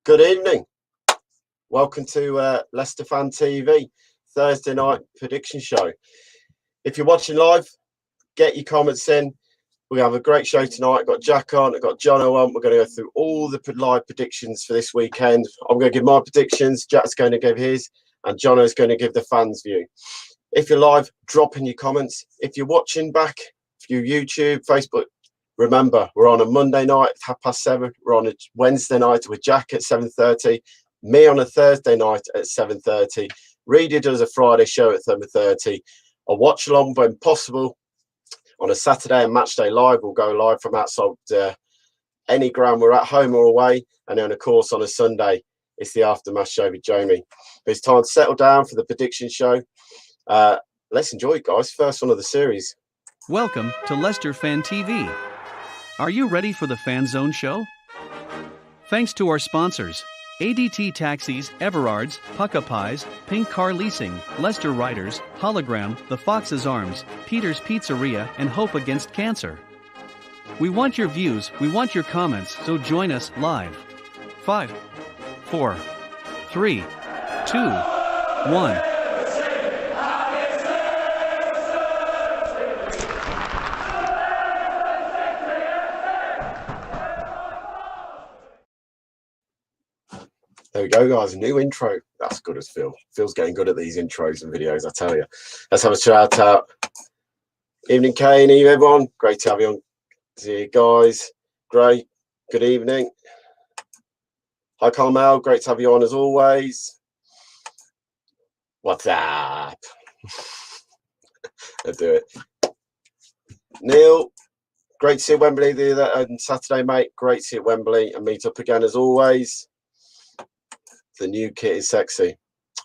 Good evening. Welcome to Leicester Fan TV, Thursday night prediction show. If you're watching live, get your comments in. We have a great show tonight. I've got Jack on, I've got Jono on. We're going to go through all the live predictions for this weekend. I'm going to give my predictions, Jack's going to give his, and Jono's going to give the fans' view. If you're live, drop in your comments. If you're watching back through YouTube, Facebook, remember, we're on a Monday night at 7:30. We're on a Wednesday night with Jack at 7:30. Me on a Thursday night at 7:30. Reedy does a Friday show at 7:30. A watch along when possible on a Saturday and match day live. We'll go live from outside any ground we're at, home or away. And then, of course, on a Sunday, it's the aftermath show with Jamie. But it's time to settle down for the prediction show. Let's enjoy it, guys. First one of the series. Welcome to Leicester Fan TV. Are you ready for the Fan Zone show? Thanks to our sponsors, ADT Taxis, Everards, Pukka Pies, Pink Car Leasing, Leicester Riders, Hollogram, The Fox's Arms, Peter's Pizzeria, and Hope Against Cancer. We want your views, we want your comments, so join us live. 5, 4, 3, 2, 1. There we go, guys. A new intro. That's good as Phil. Phil's getting good at these intros and videos, I tell you. Let's have a shout out. Evening, Kane. Eve, everyone. Great to have you on. See you guys. Great. Good evening. Hi, Carmel. Great to have you on as always. What's up? Let's do it. Neil. Great to see you at Wembley on Saturday, mate. Great to see you at Wembley and meet up again as always. The new kit is sexy.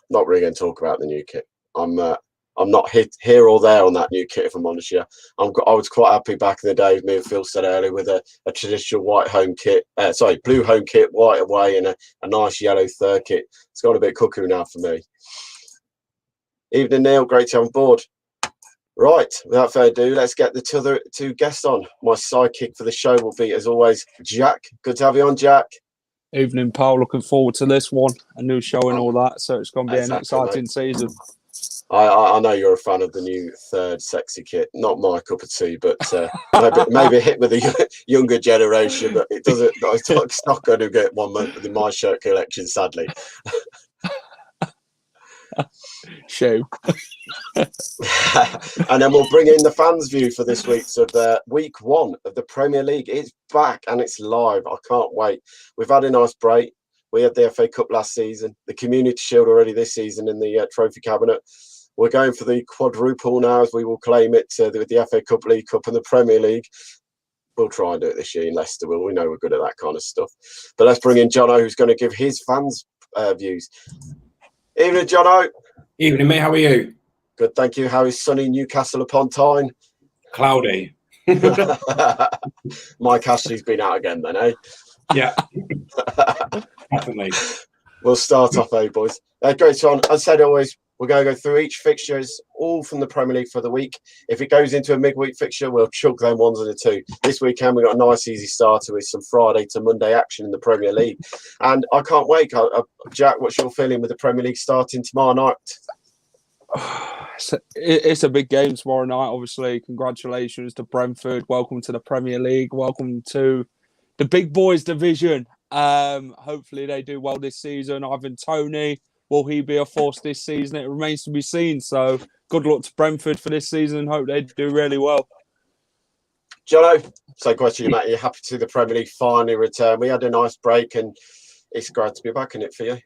Not really going to talk about the new kit. I'm not here or there on that new kit, if I'm honest. Yeah, I was quite happy back in the day, as me and Phil said earlier, with a traditional white home kit. Blue home kit, white away, and a nice yellow third kit. It's got a bit cuckoo now for me. Evening, Neil. Great to have on board. Right, without further ado, let's get the two guests on. My sidekick for the show will be, as always, Jack. Good to have you on, Jack. Evening, Paul. Looking forward to this one. A new show and all that. So it's going to be an exciting season. I know you're a fan of the new third sexy kit. Not my cup of tea, but maybe a hit with the younger generation. But it doesn't. It's not going to get one month within my shirt collection, sadly. Show. And then we'll bring in the fans' view for this week's of week 1 of the Premier League. It's back and it's live. I can't wait. We've had a nice break. We had the FA Cup last season, the Community Shield already this season in the trophy cabinet. We're going for the quadruple now, as we will claim it with the FA Cup, League Cup, and the Premier League. We'll try and do it this year in Leicester. We know we're good at that kind of stuff. But let's bring in Jono, who's going to give his fans' views. Evening, Jono. Evening, mate. How are you? Good, thank you. How is sunny Newcastle upon Tyne? Cloudy. Mike Ashley's been out again then, eh? Yeah, definitely. We'll start off, boys. Great, John. As I said always, we're going to go through each fixtures, all from the Premier League for the week. If it goes into a midweek fixture, we'll chug them ones and the two. This weekend, we've got a nice, easy starter with some Friday to Monday action in the Premier League. And I can't wait. Jack, what's your feeling with the Premier League starting tomorrow night? It's a big game tomorrow night, obviously. Congratulations to Brentford. Welcome to the Premier League. Welcome to the big boys division. Hopefully they do well this season. Ivan Toney, will he be a force this season? It remains to be seen. So good luck to Brentford for this season. Hope they do really well. Jono, same question, mate. Are you happy to see the Premier League finally return? We had a nice break and it's great to be back in it for you.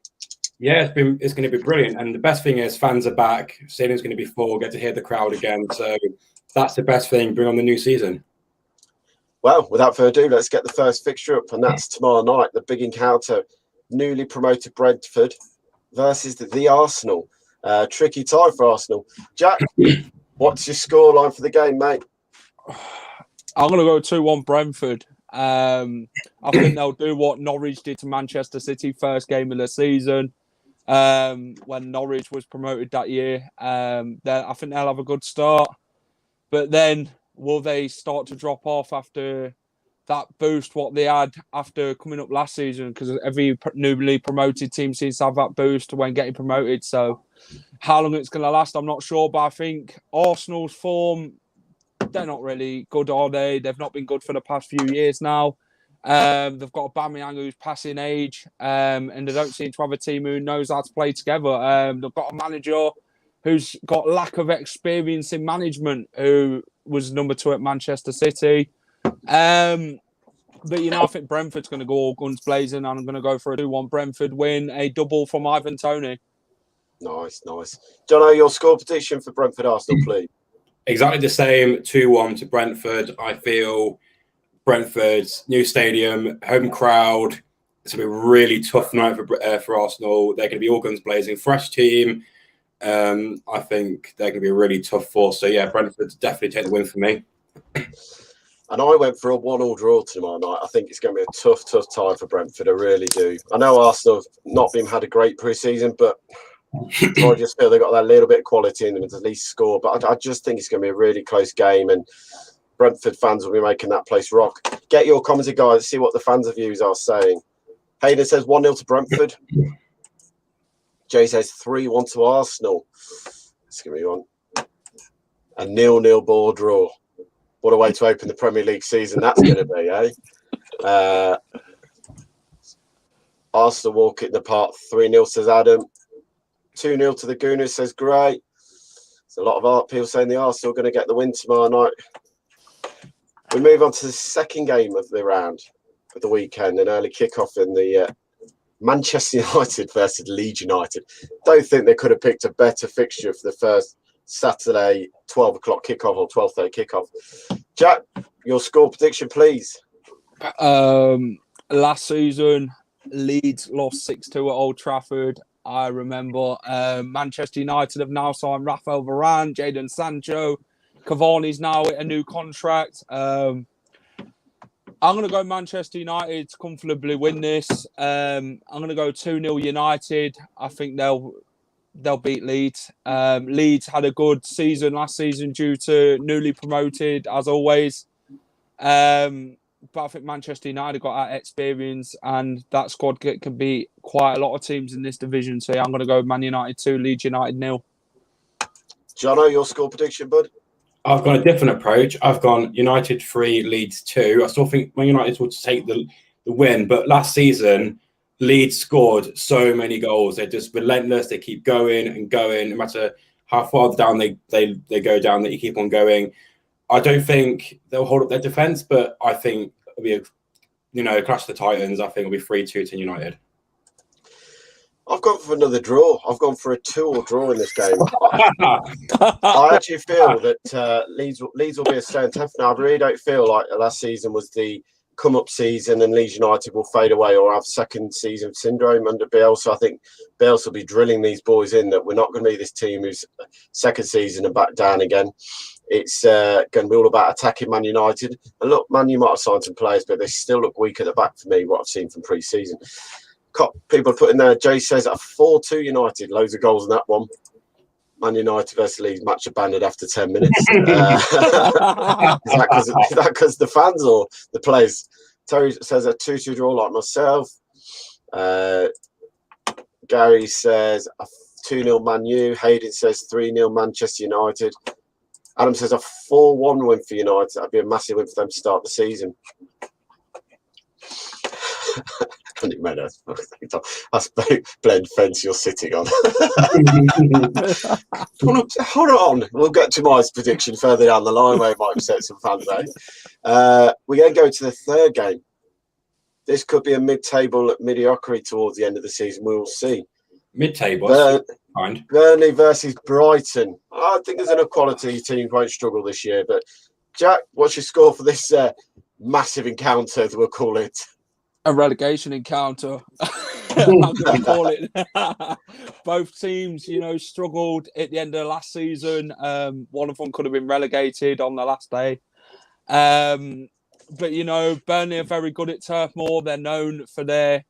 Yeah, it's going to be brilliant. And the best thing is fans are back. Stadium's going to be full. Get to hear the crowd again. So that's the best thing. Bring on the new season. Well, without further ado, let's get the first fixture up, and that's tomorrow night. The big encounter: newly promoted Brentford versus the Arsenal. Tricky tie for Arsenal. Jack, what's your scoreline for the game, mate? I'm going to go 2-1 Brentford. I think they'll do what Norwich did to Manchester City first game of the season. When Norwich was promoted that year. I think they'll have a good start. But then will they start to drop off after that boost what they had after coming up last season, because every newly promoted team seems to have that boost when getting promoted. So how long it's going to last, I'm not sure. But I think Arsenal's form, they're not really good, are they? They've not been good for the past few years now. They've got Aubameyang who's passing age, and they don't seem to have a team who knows how to play together. They've got a manager who's got lack of experience in management, who was number 2 at Manchester City. But, I think Brentford's going to go all guns blazing, and I'm going to go for a 2-1 Brentford win, a double from Ivan Toney. Nice. Jono, your score prediction for Brentford Arsenal, please. Exactly the same, 2-1 to Brentford. I feel Brentford's new stadium, home crowd. It's going to be a really tough night for Arsenal. They're going to be all guns blazing, fresh team. I think they're going to be a really tough force. So, yeah, Brentford definitely take the win for me. And I went for a 1-1 draw tomorrow night. I think it's going to be a tough time for Brentford. I really do. I know Arsenal have not been had a great pre-season, but I just feel they've got that little bit of quality in them to at least score. But I just think it's going to be a really close game, and Brentford fans will be making that place rock. Get your comments, guys. See what the fans' views are saying. Hayden says 1-0 to Brentford. Jay says 3-1 to Arsenal. It's going to be one. A 0-0 ball draw. What a way to open the Premier League season that's going to be, eh? Arsenal walk it in the park. 3-0 says Adam. 2-0 to the Gooners says great. There's a lot of people saying the Arsenal are going to get the win tomorrow night. We move on to the second game of the round of the weekend, an early kickoff in the Manchester United versus Leeds United. Don't think they could have picked a better fixture for the first Saturday 12 o'clock kickoff or 12:30 kickoff. Jack, your score prediction, please. Last season, Leeds lost 6-2 at Old Trafford. I remember Manchester United have now signed Rafael Varane, Jadon Sancho. Cavani's now at a new contract. I'm going to go Manchester United to comfortably win this. I'm going to go 2-0 United. I think they'll beat Leeds. Leeds had a good season last season due to newly promoted, as always. But I think Manchester United got that experience, and that squad can beat quite a lot of teams in this division. So yeah, I'm going to go Man United 2, Leeds United 0. Jono, your score prediction, bud? I've got a different approach. I've gone United 3, Leeds 2. I still think Man United will take the win, but last season, Leeds scored so many goals. They're just relentless. They keep going and going. No matter how far down they go down, they keep on going. I don't think they'll hold up their defence, but I think it'll be a clash of the Titans. I think it'll be 3-2 to United. I've gone for another draw. I've gone for a 2-2 draw in this game. I actually feel that Leeds will be a stone tough now. I really don't feel like last season was the come-up season and Leeds United will fade away or have second season syndrome under Bielsa. I think Bielsa will be drilling these boys in that we're not going to be this team who's second season and back down again. It's going to be all about attacking Man United. And look, Man U might have signed some players, but they still look weak at the back for me, what I've seen from pre-season. People put in there, Jay says a 4-2 United, loads of goals in that one. Man United versus Leeds match abandoned after 10 minutes. Is that because the fans or the players? Terry says a 2-2 draw like myself. Gary says a 2-0 Man U. Hayden says 3-0 Manchester United. Adam says a 4-1 win for United. That'd be a massive win for them to start the season. That's blend fence you're sitting on. Hold on. We'll get to my prediction further down the line where it might upset some fans. We're going to go to the third game. This could be a mid-table mediocrity towards the end of the season. We will see. Mid-table? Burnley versus Brighton. I think there's enough quality teams won't struggle this year. But Jack, what's your score for this massive encounter, as we'll call it? A relegation encounter. I'm going to call it. Both teams, struggled at the end of last season. One of them could have been relegated on the last day. But, Burnley are very good at Turf Moor. They're known for their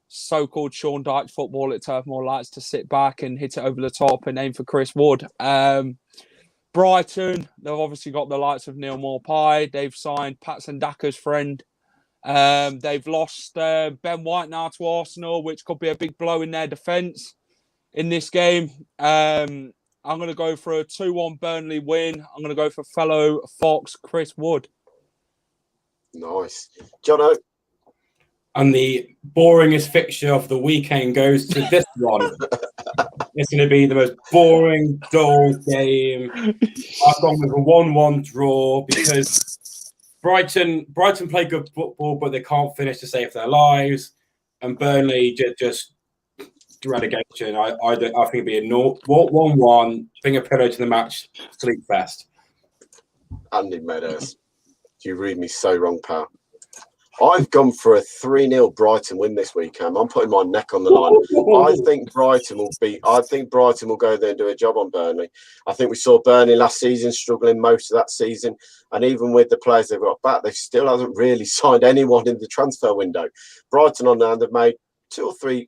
so-called Sean Dyche football at Turf Moor. Likes to sit back and hit it over the top and aim for Chris Wood. Brighton, they've obviously got the likes of Neil Maupay. They've signed Patson Daka's friend, They've lost Ben White now to Arsenal, which could be a big blow in their defence in this game. I'm going to go for a 2-1 Burnley win. I'm going to go for fellow Fox Chris Wood. Nice. Jono? And the boringest fixture of the weekend goes to this one. It's going to be the most boring, dull game. I've gone with a 1-1 draw because Brighton play good football, but they can't finish to save their lives. And Burnley just relegation. I think it'd be a 1-1. Bring a pillow to the match. Sleep fest. Andy Meadows. You read me so wrong, pal. I've gone for a 3-0 Brighton win this weekend. I'm putting my neck on the line. I think Brighton will go there and do a job on Burnley. I think we saw Burnley last season struggling most of that season. And even with the players they've got back, they still haven't really signed anyone in the transfer window. Brighton on now, they've made 2 or 3,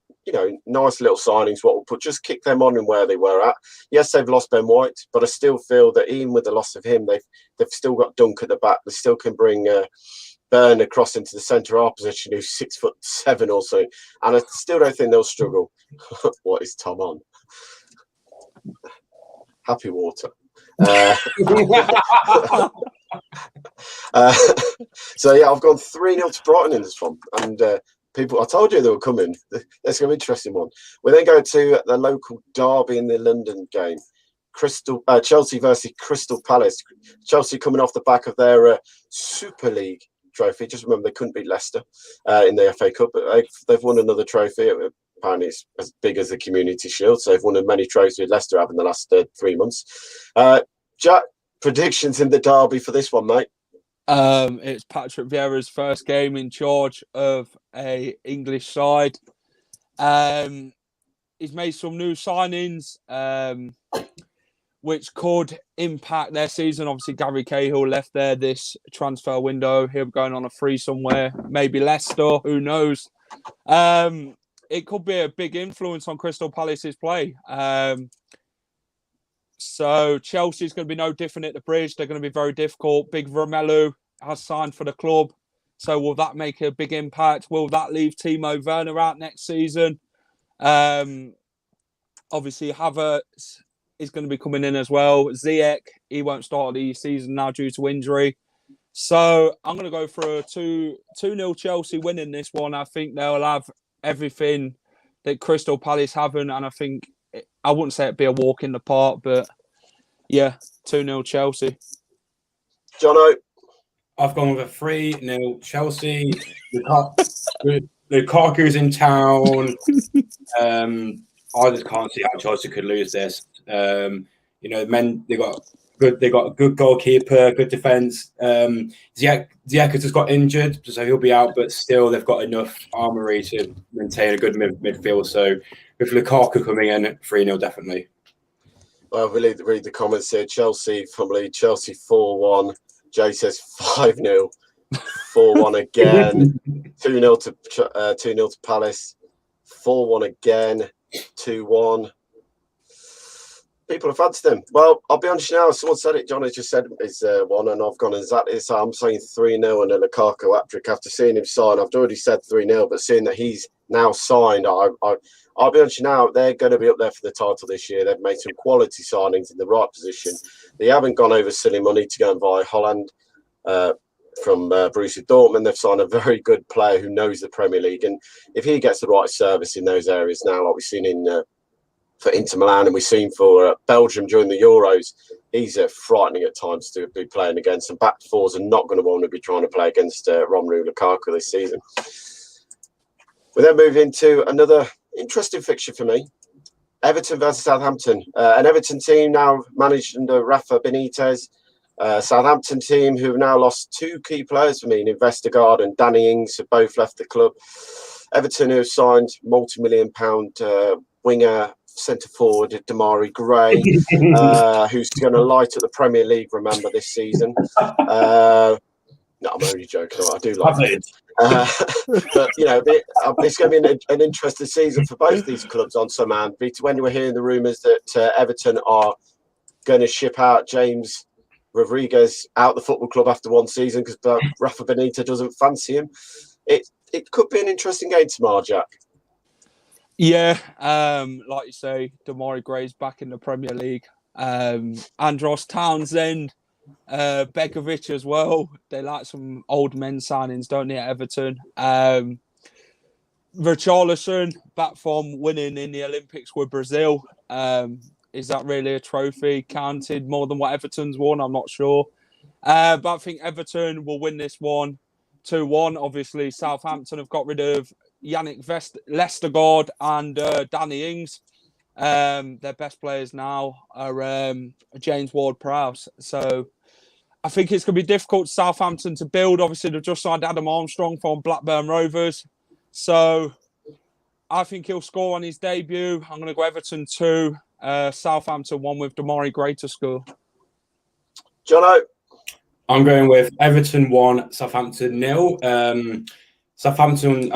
nice little signings, just kick them on in where they were at. Yes, they've lost Ben White, but I still feel that even with the loss of him, they've still got Dunk at the back. They still can bring Burn across into the centre half position, who's 6'7" or so, and I still don't think they'll struggle. What is Tom on? Happy water. So yeah, I've gone 3-0 to Brighton in this one, and people, I told you they were coming. There's going to be an interesting one. We then go to the local derby in the London game. Chelsea versus Crystal Palace. Chelsea coming off the back of their Super League trophy. Just remember, they couldn't beat Leicester in the FA Cup, but they've won another trophy. Apparently, it's as big as the Community Shield, so they've won as many trophies as Leicester have in the last 3 months. Jack, predictions in the derby for this one, mate? It's Patrick Vieira's first game in charge of a English side. He's made some new signings, which could impact their season. Obviously, Gary Cahill left there this transfer window. He'll be going on a free somewhere, maybe Leicester, who knows. It could be a big influence on Crystal Palace's play. So Chelsea's going to be no different at the Bridge. They're going to be very difficult. Big Romelu has signed for the club. So will that make a big impact? Will that leave Timo Werner out next season? Obviously, Havertz is going to be coming in as well. Ziyech, he won't start the season now due to injury. So I'm going to go for a 2-0 Chelsea win in this one. I think they'll have everything that Crystal Palace haven't. And I think, I wouldn't say it'd be a walk in the park, but yeah, 2-0 Chelsea. Jono? I've gone with a 3-0 Chelsea. Lukaku's in town. I just can't see how Chelsea could lose this. They got a good goalkeeper, good defense. Ziyech has just got injured, so he'll be out. But still, they've got enough armory to maintain a good midfield. So with Lukaku coming in, 3-0 definitely. Well, we'll read the comments here. Chelsea 4-1. Jay says 5-0. 4-1 again. 2-0 to Palace. 4-1 again. 2-1. People have fancied them. Well, I'll be honest now. Someone said it. John has just said it's 1, and I've gone exactly the same. I'm saying 3-0 and a Lukaku hat-trick after seeing him sign. I've already said 3-0, but seeing that he's now signed, I'll be honest now. They're going to be up there for the title this year. They've made some quality signings in the right position. They haven't gone over silly money to go and buy Holland from Borussia Dortmund. They've signed a very good player who knows the Premier League, and if he gets the right service in those areas now, like we've seen for Inter Milan and we've seen for Belgium during the Euros, he's frightening at times to be playing against. And back fours are not going to want to be trying to play against Romelu Lukaku this season. We then move into another interesting fixture for me. Everton versus Southampton. An Everton team now managed under Rafa Benitez. Southampton team who have now lost 2 key players for me in Vestergaard and Danny Ings, have both left the club. Everton, who have signed multi-million-pound winger centre-forward Damari Gray, who's going to light at the Premier League, remember, this season. No, I'm only joking. I do like it. But, it's going to be an interesting season for both these clubs on some hand. When you were hearing the rumours that Everton are going to ship out James Rodriguez out the football club after one season because Rafa Benitez doesn't fancy him. It could be an interesting game tomorrow, Jack. Yeah, like you say, Damari Gray's back in the Premier League. Andros Townsend, Begovic as well. They like some old men signings, don't they, at Everton? Richarlison, back from winning in the Olympics with Brazil. Is that really a trophy counted more than what Everton's won? I'm not sure. But I think Everton will win this one 2-1. Obviously, Southampton have got rid of Yannick Vestergaard and Danny Ings. Their best players now are James Ward-Prowse. So I think it's going to be difficult for Southampton to build. Obviously, they've just signed Adam Armstrong from Blackburn Rovers. So I think he'll score on his debut. I'm going to go Everton 2, Southampton 1 with Damari Gray to score. Jono? I'm going with Everton 1, Southampton 0. Southampton,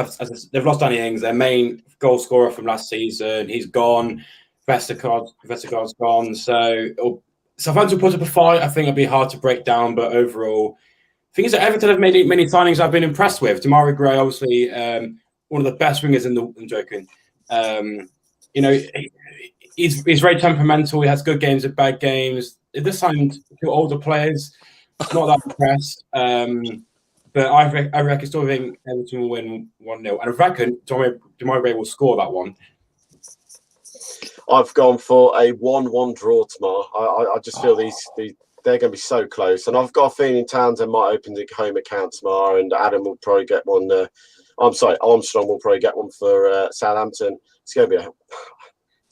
they've lost Danny Ings, their main goal scorer from last season. He's gone. Vestergaard's gone. So Southampton put up a fight. I think it'll be hard to break down, but overall, things that Everton have made many signings I've been impressed with. Damari Gray, obviously, one of the best wingers in the. I'm joking. He's very temperamental. He has good games and bad games. They just signed 2 older players. Not that impressed. But I still think Everton will win 1-0. And I reckon Damari Gray will score that one. I've gone for a 1-1 draw tomorrow. I just feel these they're going to be so close. And I've got a feeling Townsend might open the home account tomorrow, and Adam will probably get one. Armstrong will probably get one for Southampton. It's going to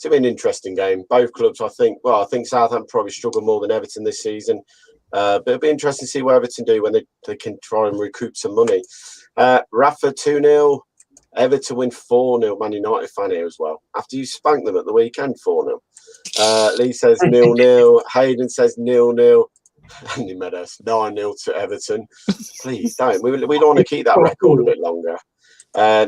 be an interesting game. Both clubs, I think Southampton probably struggle more than Everton this season. But it'll be interesting to see what Everton do when they can try and recoup some money. Rafa 2-0. Everton win 4-0. Man United fan here as well. After you spanked them at the weekend 4-0. Lee says 0-0. Hayden says 0-0. Andy Meadows 9-0 to Everton. Please don't. We don't want to keep that record a bit longer.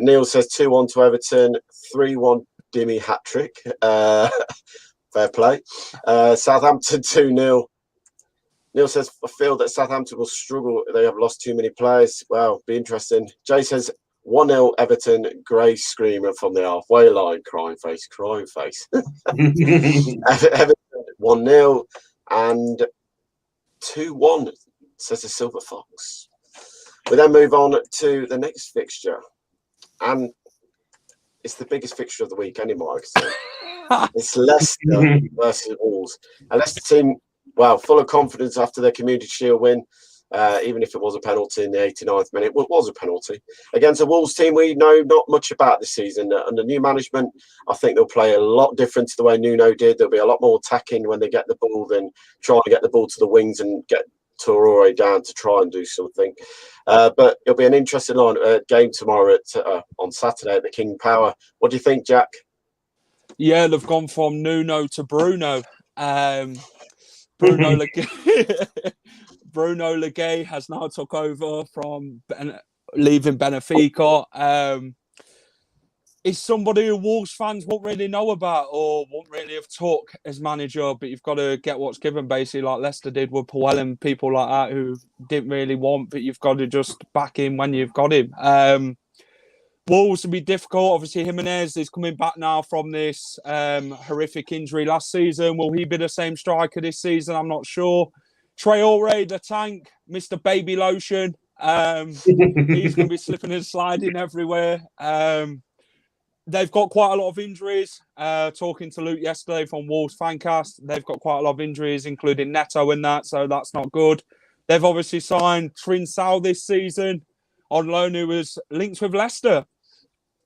Neil says 2-1 to Everton. 3-1 Dimmy hat-trick. Fair play. Southampton 2-0. Neil says, I feel that Southampton will struggle. They have lost too many players. Well, be interesting. Jay says 1-0 Everton. Gray screamer from the halfway line. Crying face. Everton 1-0 and 2-1, says the Silver Fox. We then move on to the next fixture. And it's the biggest fixture of the week anymore. It's Leicester versus Wolves. And Leicester team, full of confidence after their Community Shield win, even if it was a penalty in the 89th minute. It was a penalty. Against a Wolves team we know not much about this season. Under new management, I think they'll play a lot different to the way Nuno did. There'll be a lot more attacking when they get the ball than trying to get the ball to the wings and get Torore down to try and do something. But it'll be an interesting game tomorrow on Saturday at the King Power. What do you think, Jack? Yeah, they've gone from Nuno to Bruno. Bruno Legay has now took over from leaving Benfica. Is somebody who Wolves fans won't really know about or won't really have took as manager, but you've got to get what's given, basically, like Leicester did with Puel and people like that who didn't really want, but you've got to just back him when you've got him. Wolves will be difficult. Obviously, Jimenez is coming back now from this horrific injury last season. Will he be the same striker this season? I'm not sure. Traore, the tank, Mr. Baby Lotion. He's going to be slipping and sliding everywhere. They've got quite a lot of injuries. Talking to Luke yesterday from Wolves Fancast, they've got quite a lot of injuries, including Neto in that, so that's not good. They've obviously signed Trincao this season on loan, who was linked with Leicester,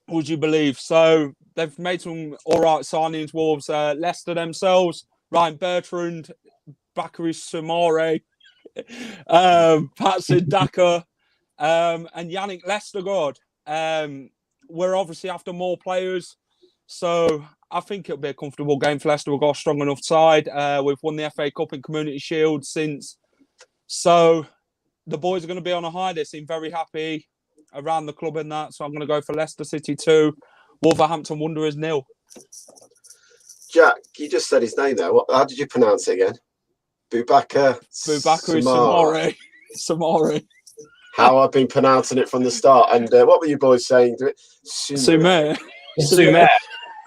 would you believe? So they've made some all right signings. Wolves, Leicester themselves, Ryan Bertrand, Bakary Soumaré, Patson Daka, and Yannick Vestergaard. We're obviously after more players, so I think it'll be a comfortable game for Leicester. We've got a strong enough side. We've won the FA Cup and Community Shield since. So the boys are going to be on a high. They seem very happy around the club and that. So I'm going to go for Leicester City 2, Wolverhampton Wanderers 0. Jack, you just said his name there. How did you pronounce it again? Boubacar Samari. Samari. How I've been pronouncing it from the start. And what were you boys saying to it? Sumer. Sumer.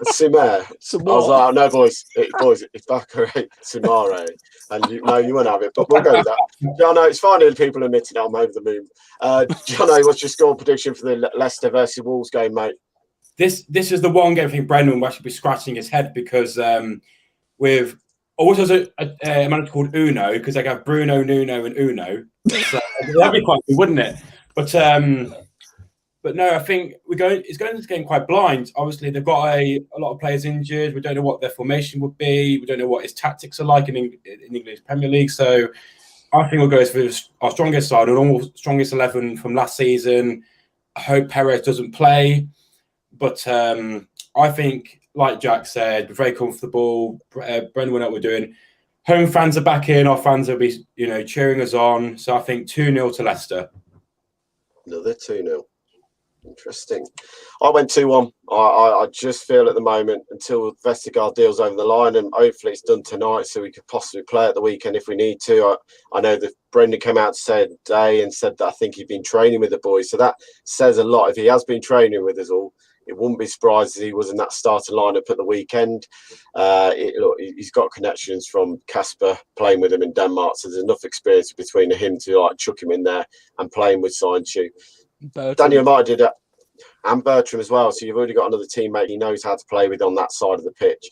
Sumer. I was like, oh, no, boys, it's Bakare Sumare. And you won't have it, but we'll go with that. Jono, it's fine if people admitting I'm over the moon. Jono, what's your score prediction for the Leicester versus Wolves game, mate? This is the one game I think Brendan will actually be scratching his head because with also a manager called Uno, because they have Bruno, Nuno, and Uno. So that'd be quite good, wouldn't it? But no, I think it's going to game quite blind. Obviously, they've got a lot of players injured. We don't know what their formation would be. We don't know what his tactics are like in English Premier League. So I think we'll go with our strongest side, our normal strongest 11 from last season. I hope Perez doesn't play. But I think, like Jack said, we're very comfortable. Brendan will know what we're doing. Home fans are back in. Our fans will be, cheering us on. So I think 2-0 to Leicester. Another 2-0. Interesting. I went 2-1. I just feel at the moment until Vestergaard deal's over the line, and hopefully it's done tonight so we could possibly play at the weekend if we need to. I know that Brendan came out today and said that I think he'd been training with the boys, so that says a lot. If he has been training with us all, it wouldn't be surprised if he was in that starting lineup at the weekend. Look, he's got connections from Casper playing with him in Denmark, so there's enough experience between him to chuck him in there and playing with Scientu. Daniel Martin did that, and Bertram as well. So you've already got another teammate he knows how to play with on that side of the pitch.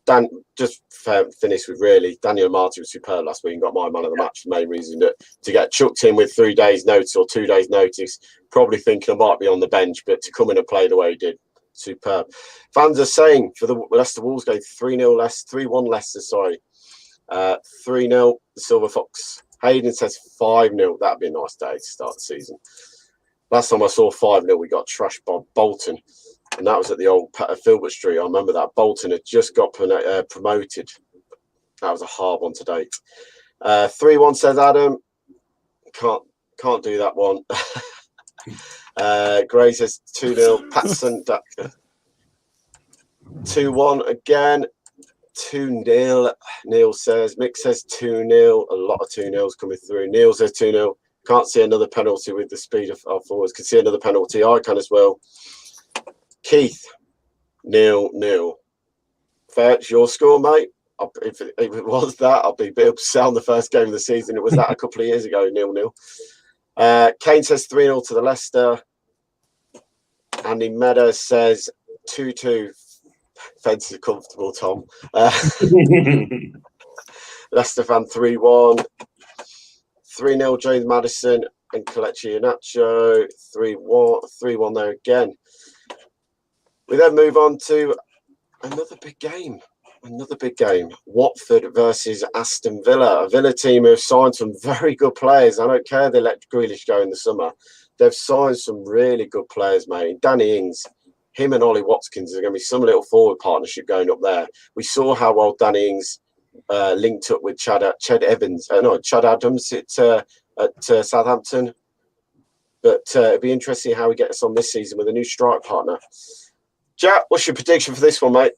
Dan, just finish with really, Daniel Martin was superb last week and got my man of the match. The main reason to get chucked in with 3 days' notice or 2 days' notice, probably thinking I might be on the bench, but to come in and play the way he did, superb. Fans are saying for the Leicester Wolves game 3-0 Leicester, 3-1 Leicester, sorry. 3-0 the Silver Fox. Hayden says 5-0. That'd be a nice day to start the season. Last time I saw 5-0, we got trashed by Bolton, and that was at the old Filbert Street. I remember that. Bolton had just got promoted. That was a hard one to date. 3-1 says Adam. Can't do that one. Gray says 2-0. Patson 2-1 again. 2-0. Neil says. Mick says 2-0. A lot of 2-0s coming through. Neil says 2-0. Can't see another penalty with the speed of our forwards. Can see another penalty. I can as well. Keith, 0-0. Fair, it's your score, mate. If it was that, I'll be a bit upset on the first game of the season. It was that a couple of years ago, 0-0. Kane says 3-0 to the Leicester. Andy Meadows says 2-2. Fence is comfortable, Tom. Leicester fan 3-1. 3-0 James Maddison and Kelechi Iheanacho. 3-1 there again. We then move on to another big game. Watford versus Aston Villa. A Villa team who have signed some very good players. I don't care they let Grealish go in the summer. They've signed some really good players, mate. Danny Ings, him and Ollie Watkins are going to be some little forward partnership going up there. We saw how well Danny Ings linked up with Chad Adams at Southampton. But it'd be interesting how we get us on this season with a new strike partner. Jack, what's your prediction for this one, mate?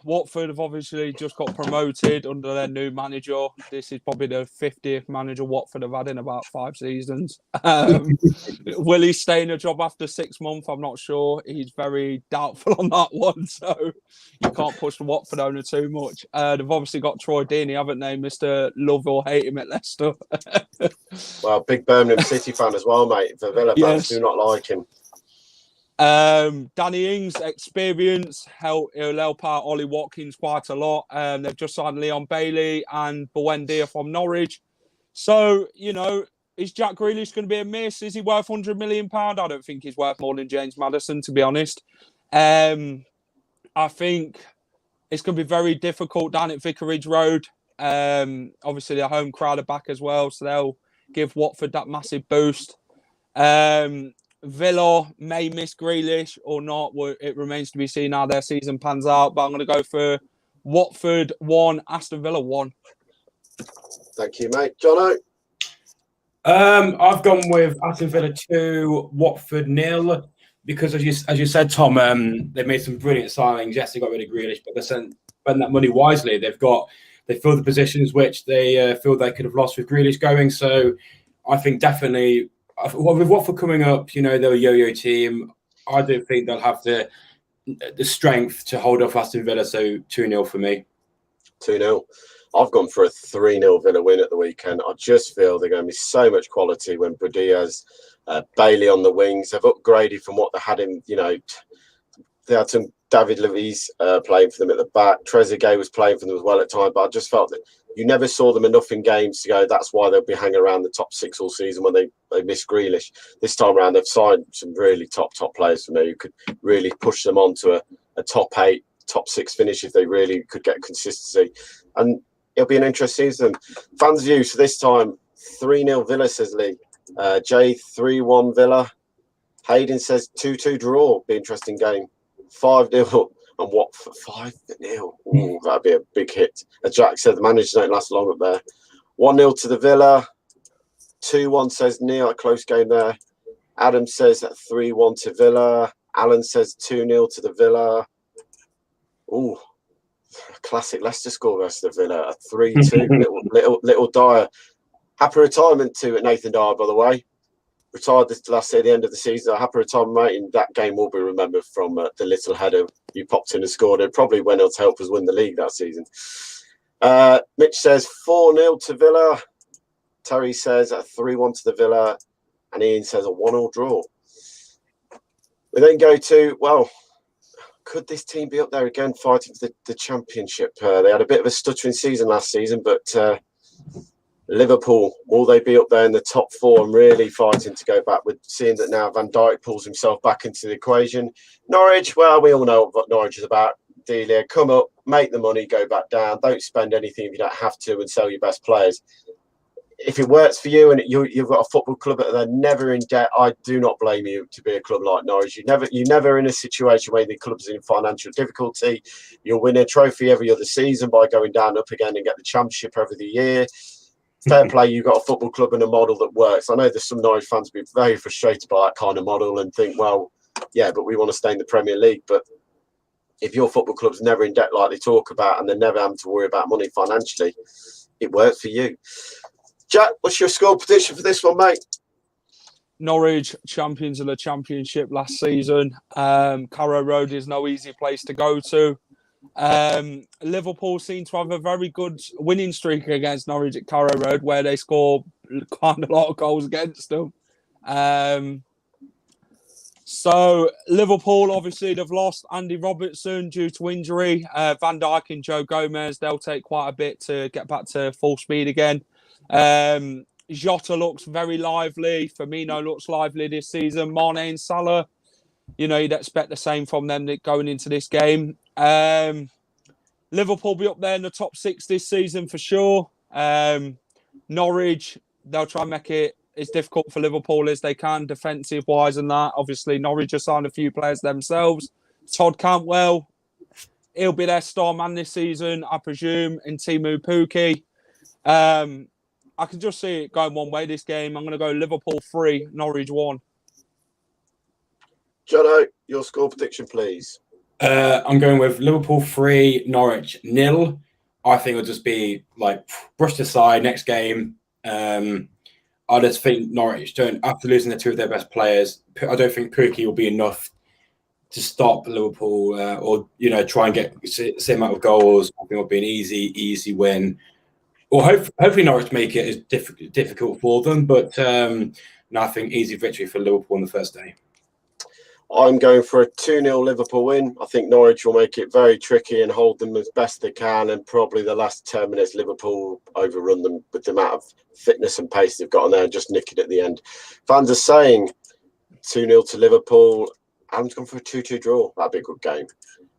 Watford have obviously just got promoted under their new manager. This is probably the 50th manager Watford have had in about 5 seasons. Will he stay in a job after 6 months? I'm not sure. He's very doubtful on that one, so you can't push the Watford owner too much. They've obviously got Troy Deeney, haven't they? Mr. Love or hate him at Leicester. Well, big Birmingham City fan as well, mate. The Villa fans do not like him. Danny Ings' experience, he'll help out Ollie Watkins quite a lot. They've just signed Leon Bailey and Buendia from Norwich. So, is Jack Grealish going to be a miss? Is he worth £100 million? I don't think he's worth more than James Maddison, to be honest. I think it's going to be very difficult down at Vicarage Road. Obviously, the home crowd are back as well, so they'll give Watford that massive boost. Villa may miss Grealish or not. It remains to be seen how their season pans out. But I'm going to go for Watford 1, Aston Villa 1. Thank you, mate. Jono? I've gone with Aston Villa 2, Watford 0. Because as you said, Tom, they've made some brilliant signings. Yes, they got rid of Grealish, but they spent that money wisely. They've got they fill the positions which they feel they could have lost with Grealish going. So I think definitely, with Watford coming up, you know, they're a yo-yo team. I don't think they'll have the strength to hold off Aston Villa. So 2-0 for me. 2-0. I've gone for a 3-0 Villa win at the weekend. I just feel they're going to be so much quality when Diaz, Bailey on the wings. They've upgraded from what they had in, you know, they had some David Luiz playing for them at the back. Trezeguet was playing for them as well at times, but I just felt that you never saw them enough in games to go, that's why they'll be hanging around the top 6 all season when they miss Grealish. This time around, they've signed some really top players for me who could really push them on to a top 8, top 6 finish if they really could get consistency. And it'll be an interesting season. Fans' view, so this time, 3-0 Villa, says Lee. Jay, 3-1 Villa. Hayden says 2-2 draw. Be an interesting game. 5-0 and Watford 5-0. Ooh, that'd be a big hit. As Jack said, the managers don't last long up there. 1-0 to the Villa. 2-1 says Neil, a close game there. Adam says that 3-1 to Villa. Alan says 2-0 to the Villa. Ooh, classic Leicester score versus the Villa. A 3-2. little Dyer. Happy retirement to Nathan Dyer, by the way. Retired this last year at the end of the season. A happy retirement, mate. And that game will be remembered from the little header you popped in and scored. It probably went on to help us win the league that season. Mitch says 4-0 to Villa. Terry says a 3-1 to the Villa. And Ian says a 1-1 draw. We then go to, well, could this team be up there again fighting for the championship? They had a bit of a stuttering season last season, but Liverpool, will they be up there in the top 4 and really fighting to go back, with seeing that now Van Dijk pulls himself back into the equation? Norwich, well, we all know what Norwich is about. Delia, come up, make the money, go back down. Don't spend anything if you don't have to and sell your best players. If it works for you and you've got a football club that they're never in debt, I do not blame you to be a club like Norwich. You're never in a situation where the club's in financial difficulty. You'll win a trophy every other season by going down, up again and get the championship every the year. Fair play, you've got a football club and a model that works. I know there's some Norwich fans be very frustrated by that kind of model and think, well, yeah, but we want to stay in the Premier League. But if your football club's never in debt like they talk about and they're never having to worry about money financially, it works for you. Jack, what's your score prediction for this one, mate? Norwich, champions of the championship last season. Carrow Road is no easy place to go to. Liverpool seem to have a very good winning streak against Norwich at Carrow Road, where they score quite a lot of goals against them. So Liverpool, obviously, they've lost Andy Robertson due to injury. Van Dijk and Joe Gomez, they'll take quite a bit to get back to full speed again. Jota looks very lively. Firmino looks lively this season. Mane and Salah, you know, you'd expect the same from them going into this game. Liverpool be up there in the top 6 this season for sure. Norwich, they'll try and make it as difficult for Liverpool as they can, defensive-wise and that. Obviously, Norwich have signed a few players themselves. Todd Cantwell, he'll be their star man this season, I presume, and Timu Pukki. I can just see it going one way this game. I'm going to go Liverpool 3, Norwich 1. Jono, your score prediction, please. I'm going with Liverpool 3, Norwich 0. I think it'll just be like brushed aside next game. I just think Norwich don't, after losing the 2 of their best players, I don't think Pukki will be enough to stop Liverpool or, you know, try and get the same amount of goals. I think it'll be an easy win. Or hopefully Norwich make it as difficult for them, but nothing easy victory for Liverpool on the first day. I'm going for a 2-0 Liverpool win. I think Norwich will make it very tricky and hold them as best they can, and probably the last 10 minutes Liverpool overrun them with the amount of fitness and pace they've got on there and just nick it at the end. Fans are saying 2-0 to Liverpool. I'm going for a 2-2 draw. That'd be a good game.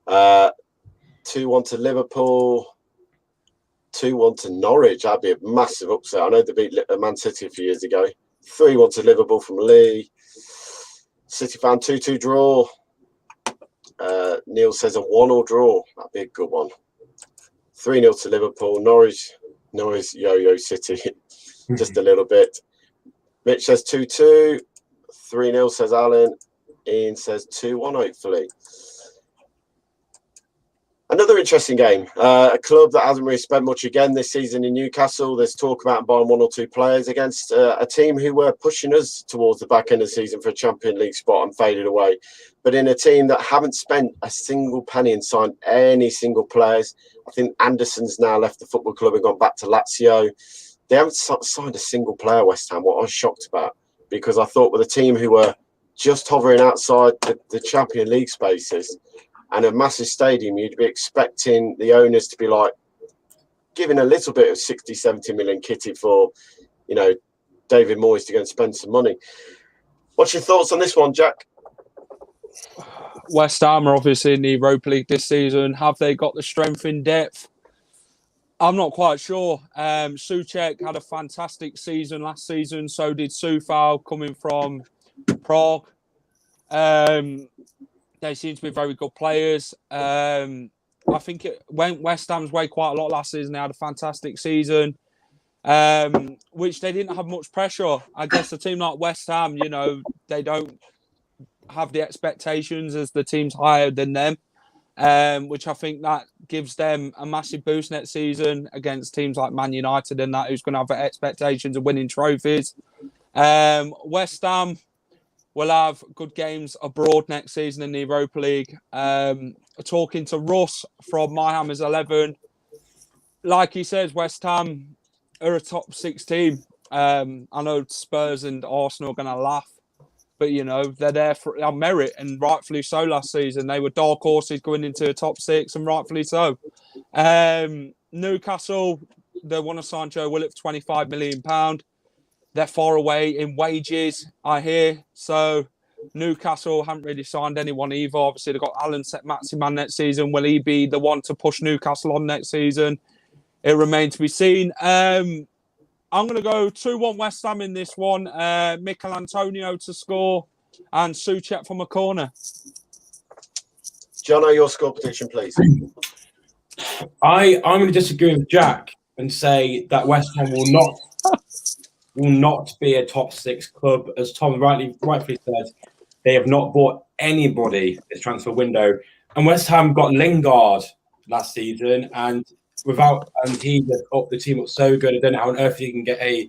2-1 to Liverpool. 2-1 to Norwich. That'd be a massive upset. I know they beat Man City a few years ago. 3-1 to Liverpool from Lee. City fan 2-2 draw. Neil says a 1-1 draw. That'd be a good one. 3-0 to Liverpool. Norwich yo-yo City. Just a little bit. Mitch says 2-2. 3-0 says Alan. Ian says 2-1 hopefully. Another interesting game. A club that hasn't really spent much again this season in Newcastle. There's talk about buying one or two players against a team who were pushing us towards the back end of the season for a Champions League spot and faded away. But in a team that haven't spent a single penny and signed any single players. I think Anderson's now left the football club and gone back to Lazio. They haven't signed a single player, West Ham, what I was shocked about. Because I thought with a team who were just hovering outside the Champions League spaces and a massive stadium, you'd be expecting the owners to be like giving a little bit of 60, 70 million kitty for, you know, David Moyes to go and spend some money. What's your thoughts on this one, Jack? West Ham are obviously in the Europa League this season. Have they got the strength in depth? I'm not quite sure. Souček had a fantastic season last season. So did Soufal coming from Prague. They seem to be very good players. I think it went West Ham's way quite a lot last season. They had a fantastic season, which they didn't have much pressure. I guess a team like West Ham, you know, they don't have the expectations as the teams higher than them, which I think that gives them a massive boost next season against teams like Man United and that, who's going to have expectations of winning trophies. West Ham will have good games abroad next season in the Europa League. Talking to Russ from My Hammers 11, like he says, West Ham are a top 6 team. I know Spurs and Arsenal are going to laugh, but, you know, they're there for merit, and rightfully so last season. They were dark horses going into a top 6, and rightfully so. Newcastle, they want to sign Joe Willock for £25 million. They're far away in wages, I hear. So Newcastle haven't really signed anyone either. Obviously, they've got Alan Maximan next season. Will he be the one to push Newcastle on next season? It remains to be seen. I'm going to go 2-1 West Ham in this one. Mikel Antonio to score and Souček from a corner. Jono, your score prediction, please. I'm going to disagree with Jack and say that West Ham will not be a top 6 club. As Tom rightfully said, they have not bought anybody this transfer window. And West Ham got Lingard last season, and he just upped the team up so good. I don't know how on earth he can get a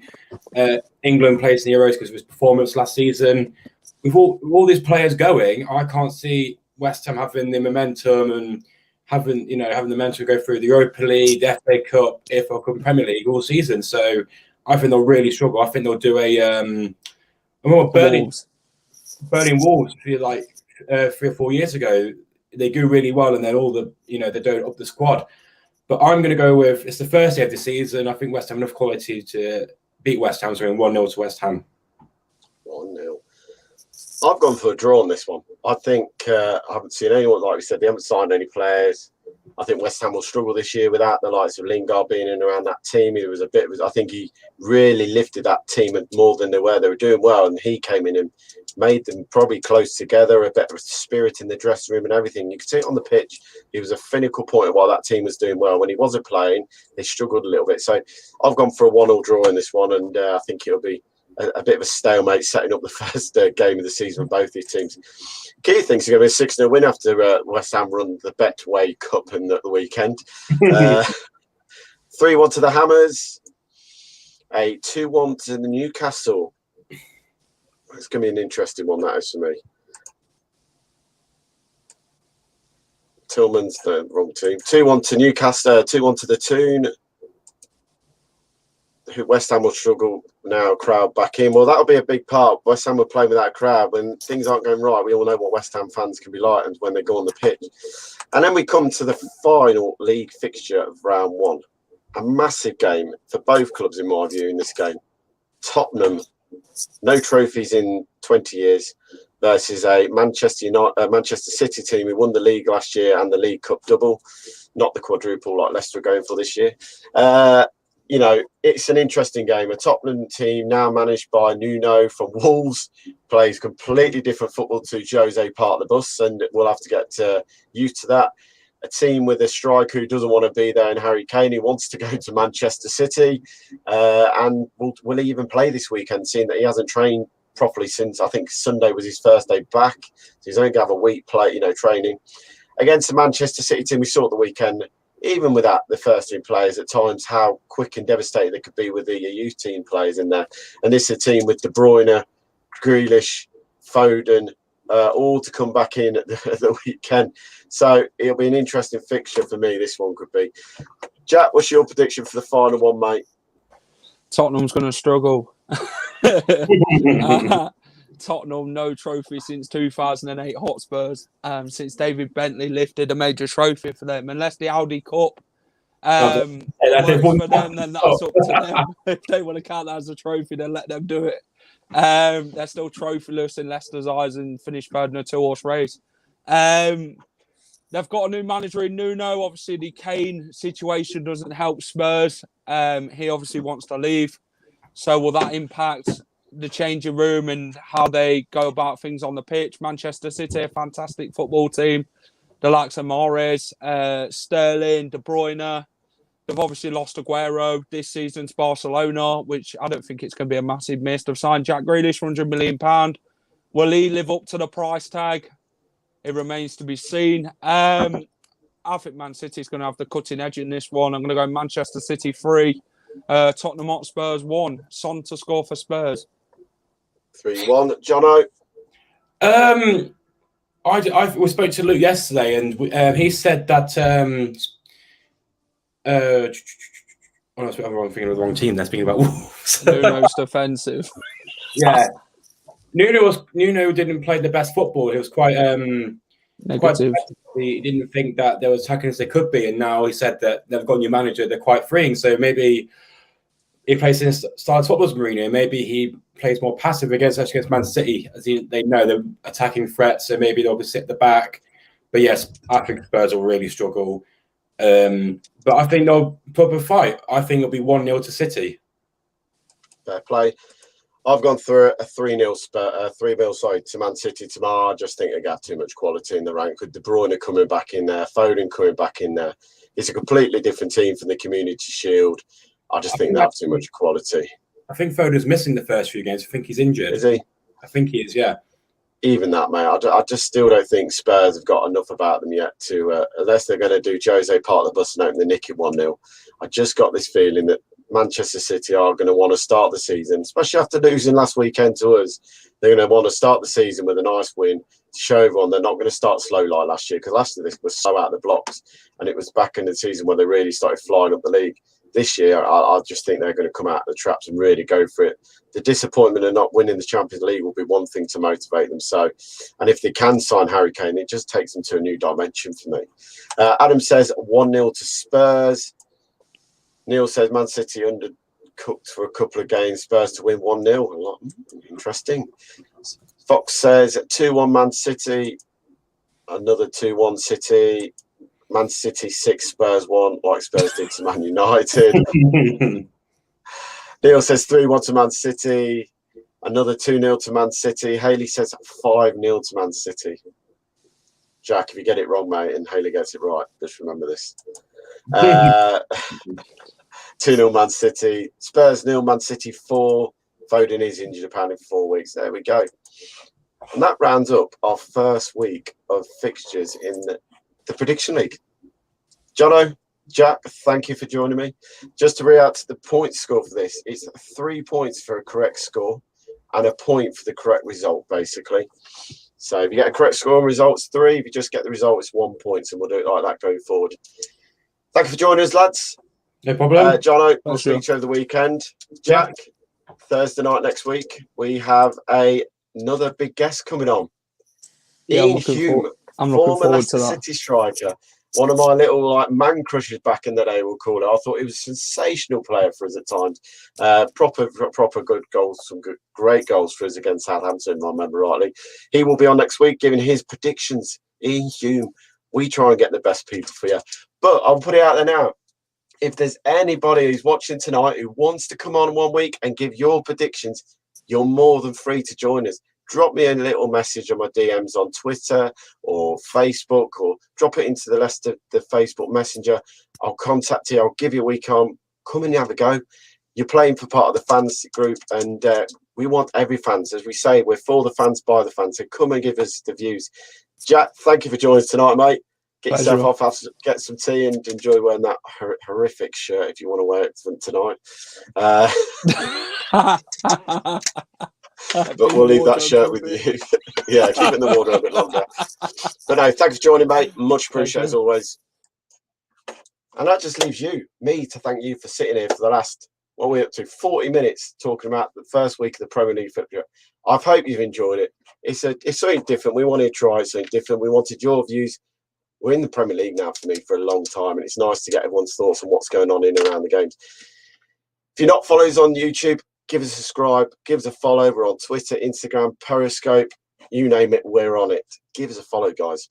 England place in the Euros because of his performance last season. With all these players going, I can't see West Ham having the momentum and having the momentum to go through the Europa League, the FA Cup, EFL Cup, and Premier League all season. So I think they'll really struggle. I think they'll do Berlin Wolves like 3 or 4 years ago. They do really well, and then they don't up the squad. But I'm going to go with, it's the first day of the season. I think West Ham have enough quality to beat West Ham, so 1-0 to West Ham. 1-0. I've gone for a draw on this one. I think I haven't seen anyone, like we said, they haven't signed any players. I think West Ham will struggle this year without the likes of Lingard being in around that team. I think he really lifted that team more than they were. They were doing well, and he came in and made them probably close together, a better spirit in the dressing room and everything. You could see it on the pitch. He was a finical point while that team was doing well. When he wasn't playing, they struggled a little bit. So I've gone for a 1-1 draw in this one, and I think it'll be a bit of a stalemate setting up the first game of the season for both these teams. Key things are going to be a 6-0 win after West Ham run the Betway Cup in the weekend. 3-1 to the Hammers. A 2-1 to the Newcastle. It's going to be an interesting one, that is, for me. Tillman's the wrong team. 2-1 to Newcastle, 2-1 to the Toon. West Ham will struggle now, crowd back in. Well, that'll be a big part. West Ham will play without a crowd. When things aren't going right, we all know what West Ham fans can be like when they go on the pitch. And then we come to the final league fixture of round 1. A massive game for both clubs, in my view, in this game. Tottenham, no trophies in 20 years, versus a Manchester City team who won the league last year and the League Cup double. Not the quadruple like Leicester are going for this year. It's an interesting game. A Tottenham team now managed by Nuno from Wolves plays completely different football to Jose part of the bus, and we'll have to get used to that. A team with a striker who doesn't want to be there, and Harry Kane, who wants to go to Manchester City, and will he even play this weekend, seeing that he hasn't trained properly since, I think, Sunday was his first day back. So he's only going to have a week training. against the Manchester City team we saw at the weekend, even without the first team players at times, how quick and devastating they could be with the youth team players in there. And this is a team with De Bruyne, Grealish, Foden, all to come back in at the weekend. So it'll be an interesting fixture for me, this one could be. Jack, what's your prediction for the final one, mate? Tottenham's going to struggle. Tottenham, no trophy since 2008 Hotspurs, since David Bentley lifted a major trophy for them. Unless the Audi Cup works for them, then that's up to them. If they want to count that as a trophy, then let them do it. They're still trophyless in Leicester's eyes and finished third in a 2-horse race. They've got a new manager in Nuno. Obviously, the Kane situation doesn't help Spurs. He obviously wants to leave. So will that impact the changing room and how they go about things on the pitch? Manchester City, a fantastic football team. The likes of Mahrez, Sterling, De Bruyne. They've obviously lost Aguero this season to Barcelona, which I don't think it's going to be a massive miss. They've signed Jack Grealish for £100 million. Will he live up to the price tag? It remains to be seen. I think Man City's going to have the cutting edge in this one. I'm going to go Manchester City 3, Tottenham Hotspurs 1. Son to score for Spurs. 3-1. Jono? We spoke to Luke yesterday, and he said that I'm thinking of the wrong team. They're speaking about Wolves. Nuno's defensive. Yeah, Nuno didn't play the best football. He was quite negative. He didn't think that they were attacking as they could be, and now he said that they've got a new manager. They're quite freeing. So maybe he plays in style of football as Mourinho. Maybe he plays more passive against Man City, as they know they're attacking threats. So maybe they'll be sit at the back. But yes, I think Spurs will really struggle. But I think they'll put up a fight. I think it'll be 1-0 to City. Fair play. I've gone through a 3-0 to Man City tomorrow. I just think they got too much quality in the rank with De Bruyne coming back in there, Foden coming back in there. It's a completely different team from the Community Shield. I just think they have too much quality. I think Foden's missing the first few games. I think he's injured. Is he? I think he is, yeah. Even that, mate. I just still don't think Spurs have got enough about them yet to, unless they're going to do Jose part of the bus and open the nick at 1-0. I just got this feeling that Manchester City are going to want to start the season, especially after losing last weekend to us. They're going to want to start the season with a nice win to show everyone they're not going to start slow like last year, because last year this was so out of the blocks, and it was back in the season where they really started flying up the league. This year, I just think they're going to come out of the traps and really go for it. The disappointment of not winning the Champions League will be one thing to motivate them. So, and if they can sign Harry Kane, it just takes them to a new dimension for me. Adam says 1-0 to Spurs. Neil says Man City undercooked for a couple of games. Spurs to win 1-0. Interesting. Fox says 2-1 Man City. Another 2-1 City. Man City 6, Spurs 1, like Spurs did to Man United. Neil says 3-1 to Man City. Another 2-0 to Man City. Haley says 5-0 to Man City. Jack, if you get it wrong, mate, and Haley gets it right, just remember this. 2-0 Man City. Spurs 0, Man City 4. Foden is injured apparently for 4 weeks. There we go. And that rounds up our first week of fixtures in the Prediction League. Jono, Jack, thank you for joining me. Just to react to the point score for this, it's 3 points for a correct score and a point for the correct result, basically. So if you get a correct score and results 3, if you just get the result, it's 1 point, and we'll do it like that going forward. Thank you for joining us, lads. No problem. Jono, we'll speak to you over the weekend. Jack, Thursday night next week, we have another big guest coming on. Yeah, Ian Hume, I'm looking former forward Leicester to that. City striker. One of my little man crushes back in the day, we'll call it. I thought he was a sensational player for us at times. Proper good goals, some great goals for us against Southampton, if I remember rightly. He will be on next week giving his predictions. Ian Hume, we try and get the best people for you. But I'll put it out there now. If there's anybody who's watching tonight who wants to come on 1 week and give your predictions, you're more than free to join us. Drop me a little message on my DMs on Twitter or Facebook, or drop it into the Facebook Messenger. I'll contact you. I'll give you a week on. Come and have a go. You're playing for part of the fans group, and we want every fans. As we say, we're for the fans, by the fans. So come and give us the views. Jack, thank you for joining us tonight, mate. Get yourself off, get some tea, and enjoy wearing that horrific shirt if you want to wear it tonight. But we'll leave that shirt with you. Yeah, keep it in the wardrobe a bit longer. But no, thanks for joining, mate. Much appreciated as always. And that just leaves me to thank you for sitting here for the last, what we're up to, 40 minutes talking about the first week of the Premier League fixture. I hope you've enjoyed it. It's something different. We wanted to try something different. We wanted your views. We're in the Premier League now for me for a long time, and it's nice to get everyone's thoughts on what's going on in and around the games. If you're not following us on YouTube, give us a subscribe, give us a follow. We're on Twitter, Instagram, Periscope, you name it, we're on it. Give us a follow, guys.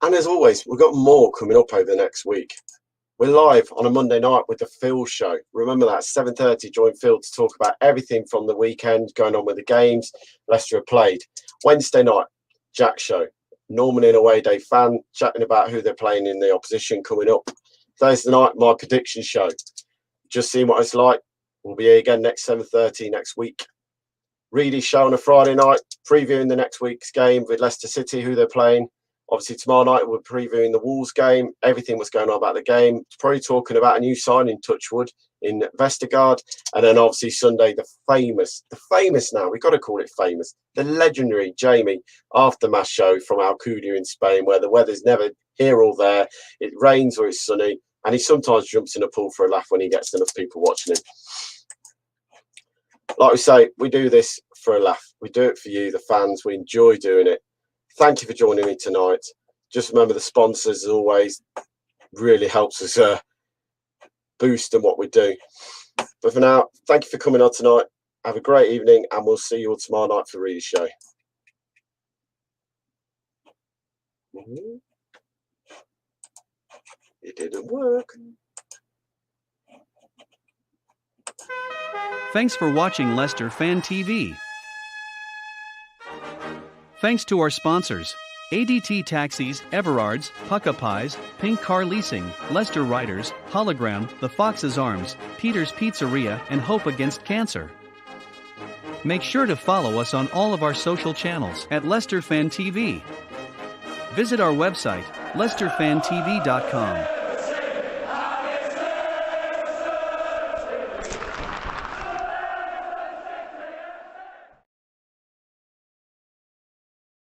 And as always, we've got more coming up over the next week. We're live on a Monday night with the Phil Show. Remember that, 7:30, join Phil to talk about everything from the weekend, going on with the games Leicester have played. Wednesday night, Jack Show. Norman in Away Day fan, chatting about who they're playing in the opposition coming up. Thursday night, my prediction show. Just seeing what it's like. We'll be here again next 7:30 next week. Reedy's show on a Friday night, previewing the next week's game with Leicester City, who they're playing. Obviously, tomorrow night, we're previewing the Wolves game, everything was going on about the game. Probably talking about a new signing, Touchwood, in Vestergaard. And then obviously Sunday, the famous now, we've got to call it famous, the legendary Jamie aftermath show from Alcudia in Spain, where the weather's never here or there. It rains or it's sunny. And he sometimes jumps in a pool for a laugh when he gets enough people watching him. Like we say, we do this for a laugh. We do it for you, the fans. We enjoy doing it. Thank you for joining me tonight. Just remember the sponsors, as always, really helps us boost in what we do. But for now, thank you for coming on tonight. Have a great evening, and we'll see you all tomorrow night for the Reader Show. It didn't work. Thanks for watching Leicester Fan TV. Thanks to our sponsors, ADT Taxis, Everards, Pukka Pies, Pink Car Leasing, Leicester Riders, Hollogram, The Fox's Arms, Peter's Pizzeria, and Hope Against Cancer. Make sure to follow us on all of our social channels at Leicester Fan TV. Visit our website, leicesterfantv.com.